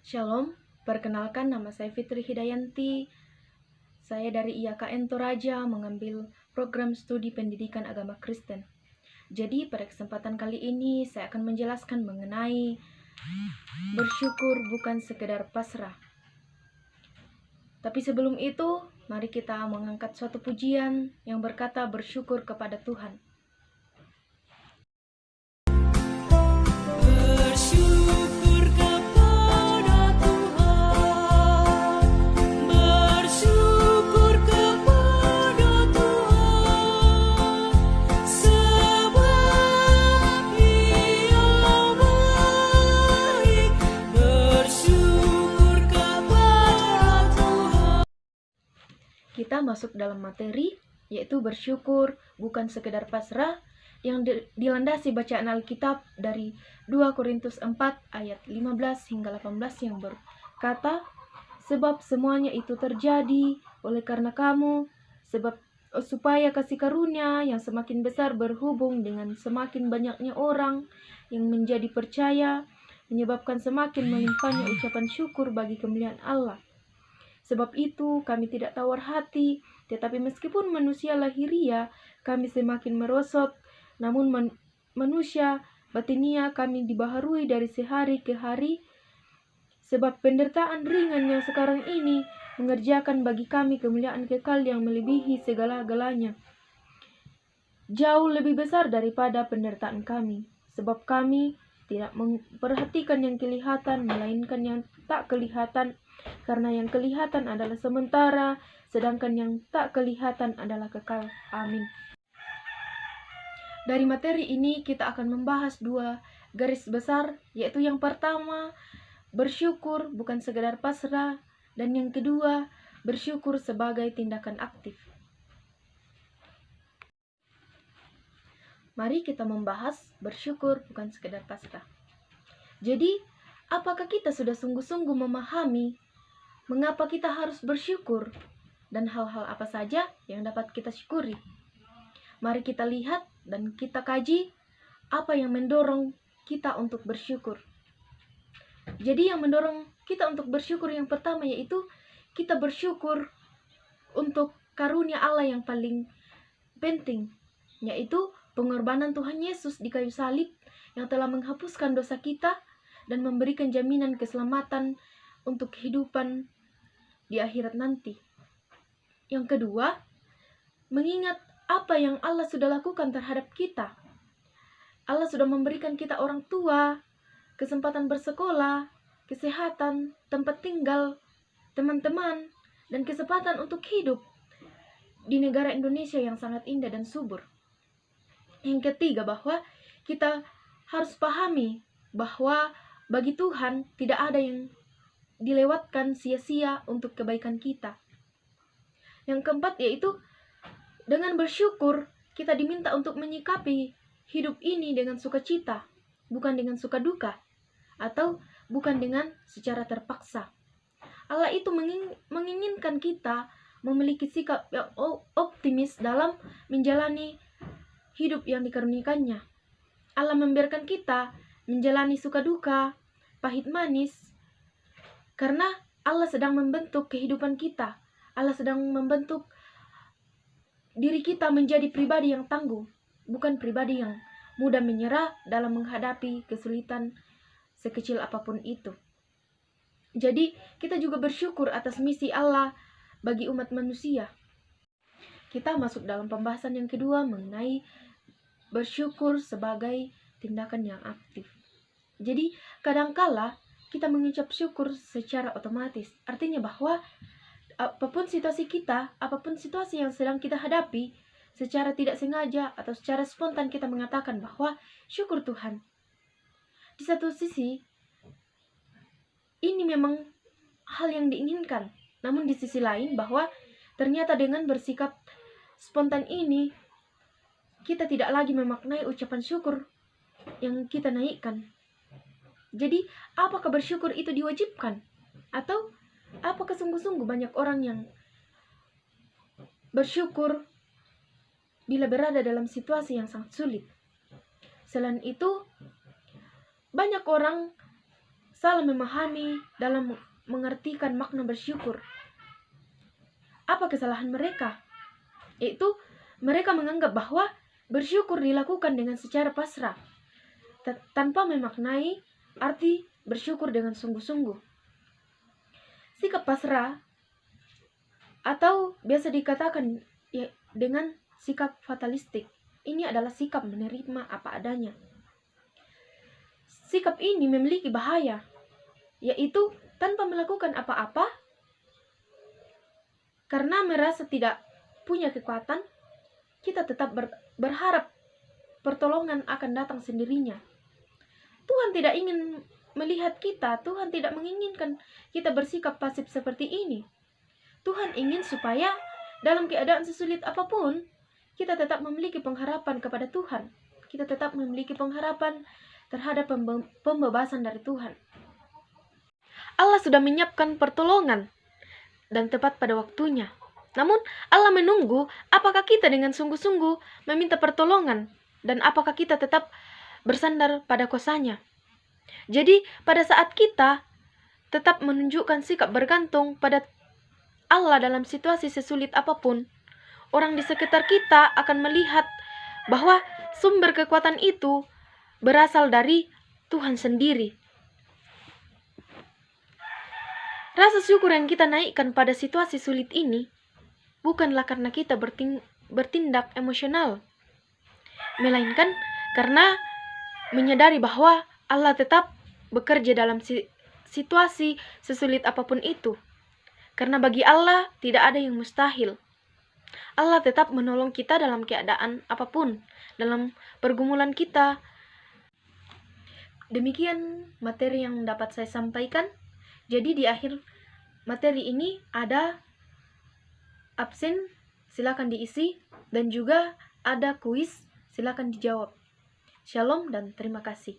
Shalom, perkenalkan nama saya Fitri Hidayanti. Saya dari IAKN Toraja mengambil program studi pendidikan agama Kristen. Jadi pada kesempatan kali ini saya akan menjelaskan mengenai bersyukur bukan sekedar pasrah. Tapi sebelum itu, mari kita mengangkat suatu pujian yang berkata bersyukur kepada Tuhan. Kita masuk dalam materi, yaitu bersyukur bukan sekedar pasrah, yang dilandasi bacaan Alkitab dari 2 Korintus 4 ayat 15 hingga 18 yang berkata, sebab semuanya itu terjadi oleh karena kamu, supaya kasih karunia yang semakin besar berhubung dengan semakin banyaknya orang yang menjadi percaya, menyebabkan semakin melimpahnya ucapan syukur bagi kemuliaan Allah. Sebab itu kami tidak tawar hati, tetapi meskipun manusia lahiria kami semakin merosot, namun manusia batinia kami dibaharui dari sehari ke hari, sebab penderitaan ringan yang sekarang ini mengerjakan bagi kami kemuliaan kekal yang melebihi segala-galanya, jauh lebih besar daripada penderitaan kami, sebab kami tidak memperhatikan yang kelihatan, melainkan yang tak kelihatan, karena yang kelihatan adalah sementara, sedangkan yang tak kelihatan adalah kekal. Amin. Dari materi ini kita akan membahas 2 garis besar, yaitu yang pertama, bersyukur bukan sekedar pasrah, dan yang kedua, bersyukur sebagai tindakan aktif. Mari kita membahas bersyukur bukan sekedar pasrah. Jadi, apakah kita sudah sungguh-sungguh memahami mengapa kita harus bersyukur dan hal-hal apa saja yang dapat kita syukuri? Mari kita lihat dan kita kaji apa yang mendorong kita untuk bersyukur. Jadi yang mendorong kita untuk bersyukur yang pertama yaitu kita bersyukur untuk karunia Allah yang paling penting, yaitu pengorbanan Tuhan Yesus di kayu salib yang telah menghapuskan dosa kita dan memberikan jaminan keselamatan untuk kehidupan di akhirat nanti. Yang kedua, mengingat apa yang Allah sudah lakukan terhadap kita. Allah sudah memberikan kita orang tua, kesempatan bersekolah, kesehatan, tempat tinggal, teman-teman, dan kesempatan untuk hidup di negara Indonesia yang sangat indah dan subur. Yang ketiga, bahwa kita harus pahami bahwa bagi Tuhan tidak ada yang dilewatkan sia-sia untuk kebaikan kita. Yang keempat yaitu dengan bersyukur kita diminta untuk menyikapi hidup ini dengan sukacita, bukan dengan suka duka, atau bukan dengan secara terpaksa. Allah itu menginginkan kita memiliki sikap yang optimis dalam menjalani hidup yang dikarunikannya. Allah membiarkan kita menjalani suka duka, pahit manis, karena Allah sedang membentuk kehidupan kita. Allah sedang membentuk diri kita menjadi pribadi yang tangguh, bukan pribadi yang mudah menyerah dalam menghadapi kesulitan sekecil apapun itu. Jadi kita juga bersyukur atas misi Allah bagi umat manusia. Kita masuk dalam pembahasan yang kedua mengenai bersyukur sebagai tindakan yang aktif. Jadi kadangkala kita mengucap syukur secara otomatis. Artinya bahwa apapun situasi kita, apapun situasi yang sedang kita hadapi, secara tidak sengaja atau secara spontan kita mengatakan bahwa syukur Tuhan. Di satu sisi, ini memang hal yang diinginkan. Namun di sisi lain bahwa ternyata dengan bersikap spontan ini, kita tidak lagi memaknai ucapan syukur yang kita naikkan. Jadi, apakah bersyukur itu diwajibkan? Atau apakah sungguh-sungguh banyak orang yang bersyukur bila berada dalam situasi yang sangat sulit? Selain itu, banyak orang salah memahami dalam mengartikan makna bersyukur. Apa kesalahan mereka? Yaitu mereka menganggap bahwa bersyukur dilakukan dengan secara pasrah, tanpa memaknai arti bersyukur dengan sungguh-sungguh. Sikap pasrah atau biasa dikatakan ya, dengan sikap fatalistik, ini adalah sikap menerima apa adanya. Sikap ini memiliki bahaya, yaitu tanpa melakukan apa-apa karena merasa tidak punya kekuatan, kita tetap berharap pertolongan akan datang sendirinya. Tuhan tidak ingin melihat kita, Tuhan tidak menginginkan kita bersikap pasif seperti ini. Tuhan ingin supaya dalam keadaan sesulit apapun, kita tetap memiliki pengharapan kepada Tuhan. Kita tetap memiliki pengharapan terhadap pembebasan dari Tuhan. Allah sudah menyiapkan pertolongan dan tepat pada waktunya. Namun Allah menunggu apakah kita dengan sungguh-sungguh meminta pertolongan dan apakah kita tetap bersandar pada kuasa-Nya. Jadi pada saat kita tetap menunjukkan sikap bergantung pada Allah dalam situasi sesulit apapun, orang di sekitar kita akan melihat bahwa sumber kekuatan itu berasal dari Tuhan sendiri. Rasa syukur yang kita naikkan pada situasi sulit ini bukanlah karena kita bertindak emosional, melainkan karena menyadari bahwa Allah tetap bekerja dalam situasi sesulit apapun itu. Karena bagi Allah tidak ada yang mustahil. Allah tetap menolong kita dalam keadaan apapun, dalam pergumulan kita. Demikian materi yang dapat saya sampaikan. Jadi di akhir materi ini ada absen, silakan diisi, dan juga ada kuis, silakan dijawab. Shalom dan terima kasih.